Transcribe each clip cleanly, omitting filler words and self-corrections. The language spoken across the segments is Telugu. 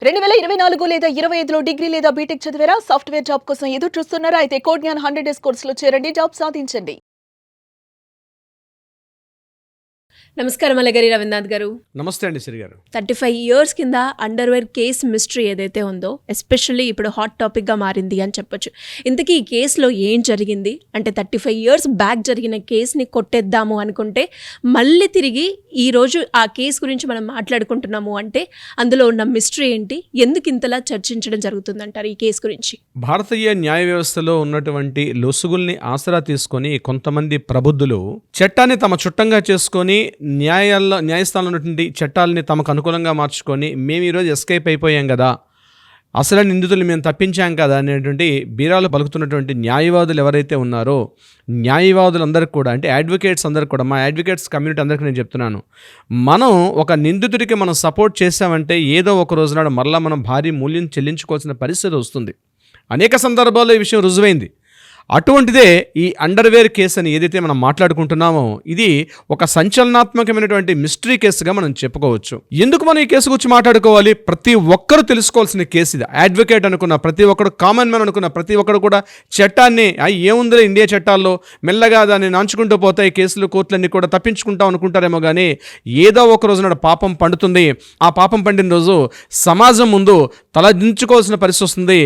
2024 లేదా 25లో డిగ్రీ లేదా బీటెక్ చదివారా? సాఫ్ట్‌వేర్ జాబ్ కోసం ఎదురు చూస్తున్నారా? అయితే కోడ్ జ్ఞాన్ 100 డేస్ కోర్సులో చేరండి, జాబ్ సాధించండి. నమస్కారం అలగరి రవీంద్రనాథ్ గారు. నమస్తే అండి శ్రీ గారు. 35 ఇయర్స్ కింద అండర్వేర్ కేస్ మిస్టరీ ఏదైతే ఉందో ఎస్పెషల్లీ ఇప్పుడు హాట్ టాపిక్గా మారింది అని చెప్పొచ్చు. ఇంతకీ ఈ కేసులో ఏం జరిగింది అంటే 35 ఇయర్స్ బ్యాక్ జరిగిన కేసుని కొట్టేద్దాము అనుకుంటే మళ్ళీ తిరిగి ఈరోజు ఆ కేసు గురించి మనం మాట్లాడుకుంటున్నాము అంటే అందులో ఉన్న మిస్టరీ ఏంటి, ఎందుకు ఇంతలా చర్చించడం జరుగుతుందంటారు ఈ కేసు గురించి? భారతీయ న్యాయ వ్యవస్థలో ఉన్నటువంటి లొసుగుల్ని ఆసరా తీసుకొని కొంతమంది ప్రబుద్ధులు చట్టాన్ని తమ చుట్టంగా చేసుకొని న్యాయస్థానంలో ఉన్నటువంటి చట్టాలని తమకు అనుకూలంగా మార్చుకొని మేము ఈరోజు ఎస్కేప్ అయిపోయాం కదా, అసలు నిందితులు మేము తప్పించాం కదా అనేటువంటి బీరాలు పలుకుతున్నటువంటి న్యాయవాదులు ఎవరైతే ఉన్నారో న్యాయవాదులందరికీ కూడా, అంటే అడ్వకేట్స్ అందరికీ కూడా, మా అడ్వకేట్స్ కమ్యూనిటీ అందరికీ నేను చెప్తున్నాను, మనం ఒక నిందితుడికి మనం సపోర్ట్ చేసామంటే ఏదో ఒక రోజు నాడు మరలా మనం భారీ మూల్యం చెల్లించుకోవాల్సిన పరిస్థితి వస్తుంది. అనేక సందర్భాల్లో ఈ విషయం రుజువైంది. అటువంటిదే ఈ అండర్వేర్ కేసు అని ఏదైతే మనం మాట్లాడుకుంటున్నామో ఇది ఒక సంచలనాత్మకమైనటువంటి మిస్టరీ కేసుగా మనం చెప్పుకోవచ్చు. ఎందుకు మనం ఈ కేసు గురించి మాట్లాడుకోవాలి? ప్రతి ఒక్కరూ తెలుసుకోవాల్సిన కేసు ఇది. అడ్వకేట్ అనుకున్న ప్రతి ఒక్కరు, కామన్ మ్యాన్ అనుకున్న ప్రతి ఒక్కరు కూడా చట్టాన్ని ఏముందిలే ఇండియా చట్టాల్లో మెల్లగా దాన్ని నాంచుకుంటూ పోతాయి కేసులు, కోర్టులన్నీ కూడా తప్పించుకుంటాం అనుకుంటారేమో కానీ ఏదో ఒక రోజు నాడు పాపం పండుతుంది. ఆ పాపం పండిన రోజు సమాజం ముందు తలదించుకోవాల్సిన పరిస్థితి వస్తుంది.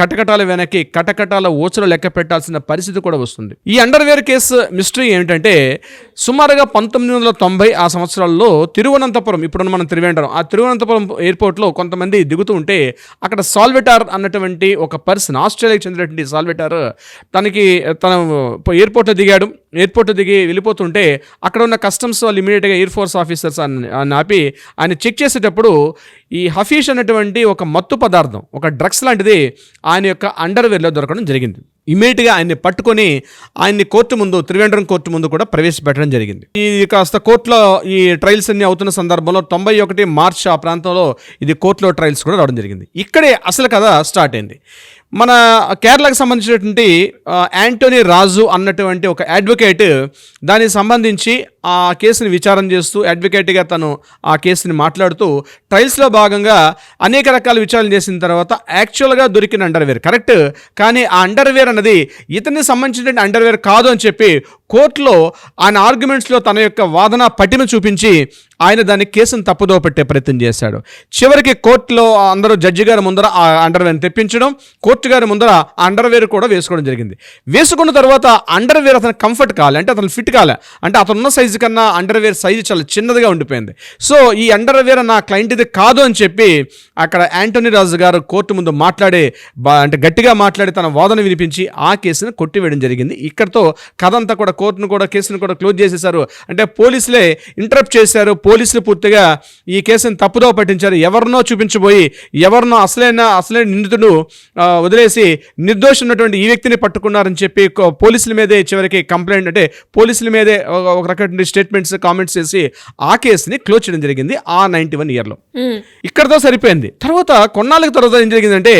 కటకటాల వెనక్కి కటకటాల ఓచలు లెక్క పెట్టాల్సిన పరిస్థితి కూడా వస్తుంది. ఈ అండర్వేర్ కేసు మిస్టరీ ఏమిటంటే సుమారుగా 1990 ఆ సంవత్సరాల్లో తిరువనంతపురం, ఇప్పుడు మనం త్రివేంద్రం, ఆ తిరువనంతపురం ఎయిర్పోర్ట్లో కొంతమంది దిగుతూ ఉంటే అక్కడ సాల్వేటార్ అన్నటువంటి ఒక పర్సన్, ఆస్ట్రేలియాకి చెందినటువంటి సాల్వేటార్ తన ఎయిర్పోర్ట్లో దిగాడు. ఎయిర్పోర్ట్లో దిగి వెళ్ళిపోతుంటే అక్కడ ఉన్న కస్టమ్స్ వాళ్ళు ఇమీడియట్గా ఎయిర్ ఫోర్స్ ఆఫీసర్స్ అని ఆపి ఆయన చెక్ చేసేటప్పుడు ఈ హఫీష్ అనేటువంటి ఒక మత్తు పదార్థం, ఒక డ్రగ్స్ లాంటిది ఆయన యొక్క అండర్వేర్లో దొరకడం జరిగింది. ఇమీడియట్గా ఆయన్ని పట్టుకొని ఆయన్ని కోర్టు ముందు, త్రివేంద్రం కోర్టు ముందు కూడా ప్రవేశపెట్టడం జరిగింది. ఈ కాస్త కోర్టులో ఈ ట్రయల్స్ అన్ని అవుతున్న సందర్భంలో 91 మార్చ్ ఆ ప్రాంతంలో ఇది కోర్టులో ట్రయల్స్ కూడా రావడం జరిగింది. ఇక్కడే అసలు కథ స్టార్ట్ అయింది. మన కేరళకు సంబంధించినటువంటి యాంటోనీ రాజు అన్నటువంటి ఒక అడ్వకేట్ దానికి సంబంధించి ఆ కేసుని విచారణ చేస్తూ అడ్వకేట్గా తను ఆ కేసుని మాట్లాడుతూ ట్రయల్స్లో భాగంగా అనేక రకాల విచారణ చేసిన తర్వాత యాక్చువల్గా దొరికిన అండర్వేర్ కరెక్ట్, కానీ ఆ అండర్వేర్ అన్నది ఇతనికి సంబంధించిన అండర్వేర్ కాదు అని చెప్పి కోర్టులో ఆయన ఆర్గ్యుమెంట్స్లో తన యొక్క వాదన పటిమ చూపించి ఆయన దాన్ని కేసును తప్పుదో పెట్టే ప్రయత్నం చేశాడు. చివరికి కోర్టులో అందరూ జడ్జి గారి ముందర ఆ అండర్వేర్ని తెప్పించడం, కోర్టు గారి ముందర ఆ అండర్వేర్ కూడా వేసుకోవడం జరిగింది. వేసుకున్న తర్వాత అండర్వేర్ అతను కంఫర్ట్ కాలే, అంటే అతను ఫిట్ కాలే, అంటే అతను ఉన్న సైజు కన్నా అండర్వేర్ సైజు చాలా చిన్నదిగా ఉండిపోయింది. సో ఈ అండర్వేర్ నా క్లయింట్ ఇది కాదు అని చెప్పి అక్కడ యాంటోనీ రాజు గారు కోర్టు ముందు అంటే గట్టిగా మాట్లాడి తన వాదన వినిపించి ఆ కేసును కొట్టివేయడం జరిగింది. ఇక్కడతో కథ అంతా కూడా కేసును కూడా క్లోజ్ చేసేశారు. అంటే పోలీసులే ఇంటరప్ట్ చేశారు. పోలీసులు పూర్తిగా ఈ కేసును తప్పుదో పట్టించారు. ఎవరినో చూపించబోయి ఎవరినో అసలైన నిందితుడు వదిలేసి నిర్దోషి ఉన్నటువంటి ఈ వ్యక్తిని పట్టుకున్నారని చెప్పి పోలీసుల మీదే చివరికి కంప్లైంట్, అంటే పోలీసుల మీదే ఒక రకమైన స్టేట్మెంట్స్, కామెంట్స్ చేసి ఆ కేసుని క్లోజ్ చేయడం జరిగింది ఆ 91 ఇయర్లో. ఇక్కడతో సరిపోయింది. తర్వాత కొన్నాళ్ళకి తర్వాత ఏం జరిగిందంటే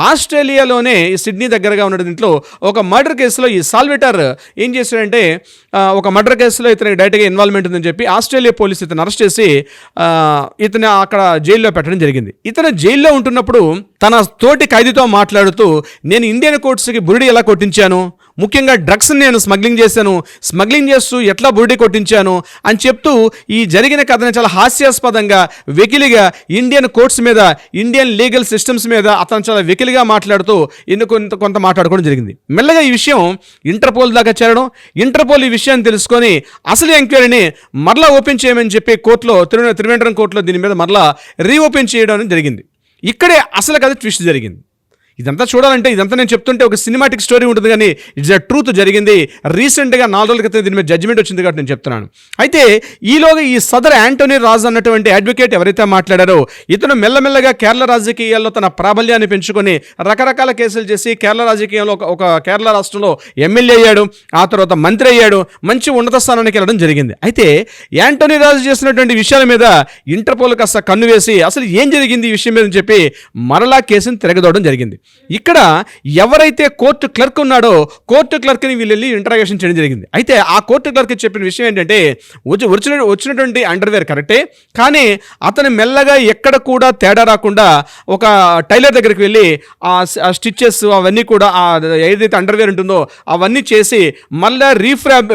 ఆస్ట్రేలియాలోనే సిడ్నీ దగ్గరగా ఉన్న దీంట్లో ఒక మర్డర్ కేసులో ఈ సాల్వేటార్ ఏం చేశాడంటే ఒక మర్డర్ కేసులో ఇతనికి డైరెక్ట్గా ఇన్వాల్వ్మెంట్ ఉందని చెప్పి ఆస్ట్రేలియా పోలీసు ఇతను అరెస్ట్ చేసి ఇతను అక్కడ జైల్లో పెట్టడం జరిగింది. ఇతను జైల్లో ఉంటున్నప్పుడు తన తోటి ఖైదీతో మాట్లాడుతూ నేను ఇండియన్ కోర్ట్స్కి బురిడి ఎలా కొట్టించాను, ముఖ్యంగా డ్రగ్స్ని నేను స్మగ్లింగ్ చేస్తూ ఎట్లా బురిడి కొట్టించాను అని చెప్తూ ఈ జరిగిన కథని చాలా హాస్యాస్పదంగా వెకిలిగా ఇండియన్ కోర్ట్స్ మీద, ఇండియన్ లీగల్ సిస్టమ్స్ మీద అతను చాలా వెకిలిగా మాట్లాడుతూ కొంత మాట్లాడుకోవడం జరిగింది. మెల్లగా ఈ విషయం ఇంటర్పోల్ దాకా చేరడం, ఇంటర్పోల్ ఈ విషయాన్ని తెలుసుకొని అసలు ఎంక్వైరీని మరలా ఓపెన్ చేయమని చెప్పి కోర్టులో, త్రివేంద్రం కోర్టులో దీని మీద మరలా రీఓపెన్ చేయడం జరిగింది. ఇక్కడే అసలు కథ ట్విస్ట్ జరిగింది. ఇదంతా చూడాలంటే ఇదంతా నేను చెప్తుంటే ఒక సినిమాటిక్ స్టోరీ ఉంటుంది, కానీ ఇట్స్ అ ట్రూత్ జరిగింది. రీసెంట్గా 4 రోజుల క్రితం దీని మీద జడ్జిమెంట్ వచ్చింది కాబట్టి నేను చెప్తున్నాను. అయితే ఈలోగా ఈ సదర్ యాంటోనీ రాజు అన్నటువంటి అడ్వకేట్ ఎవరైతే మాట్లాడారో ఇతను మెల్లమెల్లగా కేరళ రాజకీయాల్లో తన ప్రాబల్యాన్ని పెంచుకొని రకరకాల కేసులు చేసి కేరళ రాజకీయాల్లో ఒక కేరళ రాష్ట్రంలో ఎమ్మెల్యే అయ్యాడు, ఆ తర్వాత మంత్రి అయ్యాడు, మంచి ఉన్నత స్థానానికి వెళ్ళడం జరిగింది. అయితే యాంటోనీ రాజు చేసినటువంటి విషయాల మీద ఇంటర్పోల్ కాస్త కన్ను వేసి అసలు ఏం జరిగింది ఈ విషయం మీద అని చెప్పి మరలా కేసును తిరగదోవడం జరిగింది. ఇక్కడ ఎవరైతే కోర్టు క్లర్క్ ఉన్నాడో కోర్టు క్లర్క్ని వీళ్ళు వెళ్ళి ఇంటరాగేషన్ చేయడం జరిగింది. అయితే ఆ కోర్టు క్లర్క్ చెప్పిన విషయం ఏంటంటే వచ్చినటువంటి అండర్వేర్ కరెక్టే, కానీ అతను మెల్లగా ఎక్కడ కూడా తేడా రాకుండా ఒక టైలర్ దగ్గరికి వెళ్ళి ఆ స్టిచెస్ అవన్నీ కూడా ఏదైతే అండర్వేర్ ఉంటుందో అవన్నీ చేసి మళ్ళీ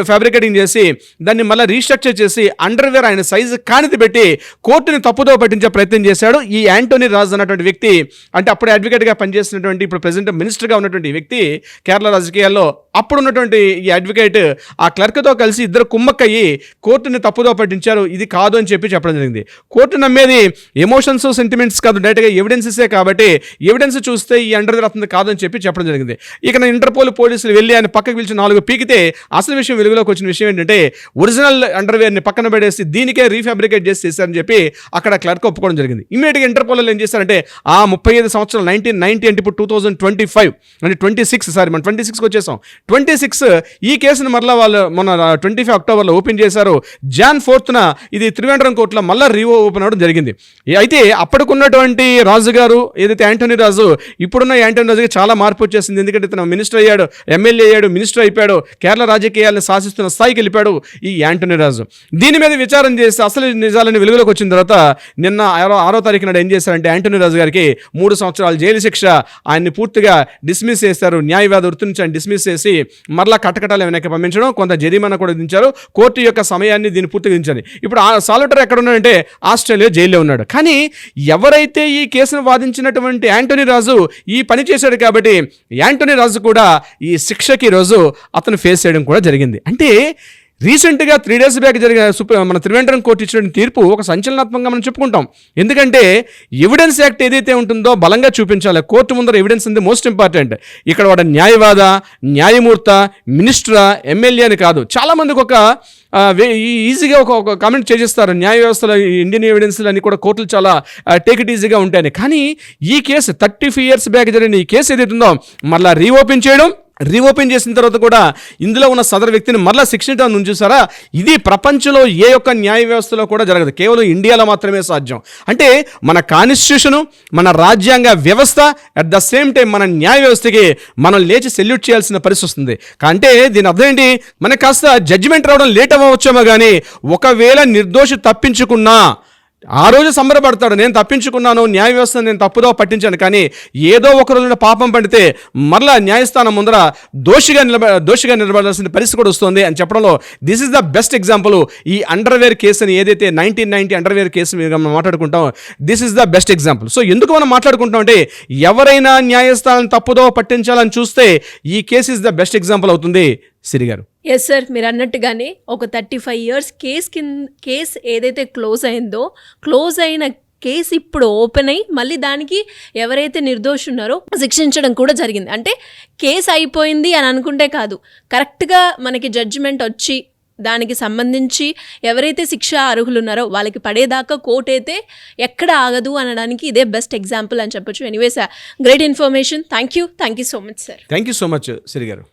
ఫ్యాబ్రికేటింగ్ చేసి దాన్ని మళ్ళీ రీస్ట్రక్చర్ చేసి అండర్వేర్ ఆయన సైజు కానిది పెట్టి కోర్టుని తప్పుదో పట్టించే ప్రయత్నం చేశాడు ఈ యాంటోనీ రాజ్ అన్నటువంటి వ్యక్తి. అంటే అప్పుడు అడ్వకేట్గా పనిచేస్తున్నటువంటి ఇప్పుడు ప్రెసిడెంట్ మినిస్టర్గా ఉన్నటువంటి వ్యక్తి కేరళ రాజకీయాల్లో అప్పుడు ఉన్నటువంటి ఈ అడ్వకేట్ ఆ క్లర్క్తో కలిసి ఇద్దరు కుమ్మక్కయ్యి కోర్టుని తప్పుదో పట్టించారు, ఇది కాదు అని చెప్పడం జరిగింది. కోర్టు నమ్మేది ఎమోషన్స్ సెంటిమెంట్స్ కాదు, డైరెక్ట్గా ఎవిడెన్సెసే కాబట్టి ఎవిడెన్స్ చూస్తే ఈ అండర్వేర్ అతను కాదు అని చెప్పడం జరిగింది. ఇక ఇంటర్పోల్ పోలీసులు వెళ్ళి ఆయన పక్కకు పిలిచి 4 పీకితే అసలు విషయం వెలుగులోకి వచ్చిన విషయం ఏంటంటే ఒరిజినల్ అండర్వేర్ని పక్కన పడేసి దీనికే రీఫాబ్రికేట్ చేశారని చెప్పి అక్కడ క్లర్క్ ఒప్పుకోవడం జరిగింది. ఇమీడియట్గా ఇంటర్పోల్ ఏం చేశారంటే ఆ 35 సంవత్సరాలు 1990 అంటే ఇప్పుడు 2025 అంటే 26 సారీ మనం 26కి వచ్చేసాం. 26 ఈ కేసును మరలా వాళ్ళు మొన్న 25 అక్టోబర్లో ఓపెన్ చేశారు. జాన్ 4న ఇది త్రివేంద్రం కోర్టులో మళ్ళీ ఓపెన్ అవ్వడం జరిగింది. అయితే అప్పటికున్నటువంటి రాజు గారు ఏదైతే యాంటోనీ రాజు ఇప్పుడున్న యాంటోనీ రాజుకి చాలా మార్పు వచ్చేసింది. ఎందుకంటే తను మినిస్టర్ అయ్యాడు, ఎమ్మెల్యే అయ్యాడు, మినిస్టర్ అయిపోయాడు, కేరళ రాజకీయాలను శాసిస్తున్న స్థాయికి వెళ్ళిపోయాడు ఈ యాంటోనీ రాజు. దీని మీద విచారం చేసి అసలు నిజాలని వెలుగులోకి వచ్చిన తర్వాత నిన్న 6వ తారీఖు నాడు ఏం చేశారంటే యాంటోనీ రాజు గారికి 3 సంవత్సరాలు జైలు శిక్ష, ఆయన్ని పూర్తిగా డిస్మిస్ చేశారు. న్యాయవాద వృత్తి నుంచి ఆయన డిస్మిస్ చేసి మరలా కటకటాలు వెనక్కి పంపించడం, కొంత జరిమానా కూడా విధించారు. కోర్టు యొక్క సమయాన్ని దీన్ని పూర్తిగా విధించారు. ఇప్పుడు ఆ సాల్వటర్ ఎక్కడ ఉన్నాడంటే ఆస్ట్రేలియా జైల్లో ఉన్నాడు. కానీ ఎవరైతే ఈ కేసును వాదించినటువంటి యాంటోనీ రాజు ఈ పని చేశాడు కాబట్టి యాంటోనీ రాజు కూడా ఈ శిక్షకి రోజు అతను ఫేస్ చేయడం కూడా జరిగింది. అంటే రీసెంట్గా 3 days బ్యాక్ జరిగిన మన త్రివేంద్రం కోర్టు ఇచ్చిన తీర్పు ఒక సంచలనాత్మకంగా మనం చెప్పుకుంటాం. ఎందుకంటే ఎవిడెన్స్ యాక్ట్ ఏదైతే ఉంటుందో బలంగా చూపించాలి. కోర్టు ముందర ఎవిడెన్స్ ఉంది మోస్ట్ ఇంపార్టెంట్. ఇక్కడ వాడు న్యాయవాద, న్యాయమూర్త, మినిస్టరా, ఎమ్మెల్యే అని కాదు. చాలామందికి ఒక ఈజీగా ఒక కామెంట్ చేసేస్తారు, న్యాయ వ్యవస్థలో ఇండియన్ ఎవిడెన్స్లు అన్ని కూడా కోర్టులు చాలా టేక్ ఇట్ ఈజీగా ఉంటాయని. కానీ ఈ కేసు 35 years బ్యాక్ జరిగిన ఈ కేసు ఏదైతే ఉందో మళ్ళీ రీఓపెన్ చేసిన తర్వాత కూడా ఇందులో ఉన్న సదరు వ్యక్తిని మరలా శిక్షించడం నుంచి చూసారా, ఇది ప్రపంచంలో ఏ ఒక్క న్యాయ వ్యవస్థలో కూడా జరగదు, కేవలం ఇండియాలో మాత్రమే సాధ్యం. అంటే మన కాన్స్టిట్యూషను, మన రాజ్యాంగ వ్యవస్థ, అట్ ద సేమ్ టైం మన న్యాయ వ్యవస్థకి మనం లేచి సెల్యూట్ చేయాల్సిన పరిస్థితి వస్తుంది. అంటే దీని అర్థం ఏంటి, మనకు కాస్త జడ్జిమెంట్ రావడం లేట్ అవ్వచ్చేమో కానీ ఒకవేళ నిర్దోషి తప్పించుకున్నా ఆ రోజు సంబరపడతాడు, నేను తప్పించుకున్నాను, న్యాయ వ్యవస్థను నేను తప్పుదో పట్టించాను. కానీ ఏదో ఒక రోజున పాపం పడితే మరలా న్యాయస్థానం ముందర దోషిగా నిలబడాల్సిన పరిస్థితి కూడా వస్తుంది అని చెప్పడంలో this is the best example. ఈ అండర్వేర్ కేసు అని ఏదైతే 1990 అండర్వేర్ కేసు మీద మనం మాట్లాడుకుంటాం, this is the best example. So ఎందుకు మనం మాట్లాడుకుంటాం అంటే ఎవరైనా న్యాయస్థానం తప్పుదో పట్టించాలని చూస్తే ఈ case is the best example అవుతుంది. సిరి గారు. ఎస్ సార్, మీరు అన్నట్టుగానే ఒక 35 years కేస్ ఏదైతే క్లోజ్ అయిన కేసు ఇప్పుడు ఓపెన్ అయ్యి మళ్ళీ దానికి ఎవరైతే నిర్దోషి ఉన్నారో శిక్షించడం కూడా జరిగింది. అంటే కేసు అయిపోయింది అని అనుకుంటే కాదు, కరెక్ట్గా మనకి జడ్జిమెంట్ వచ్చి దానికి సంబంధించి ఎవరైతే శిక్ష అర్హులు ఉన్నారో వాళ్ళకి పడేదాకా కోర్టు అయితే ఎక్కడ ఆగదు అనడానికి ఇదే బెస్ట్ ఎగ్జాంపుల్ అని చెప్పొచ్చు. Anyways great information. Thank you so much sir. Thank you so much Siri గారు.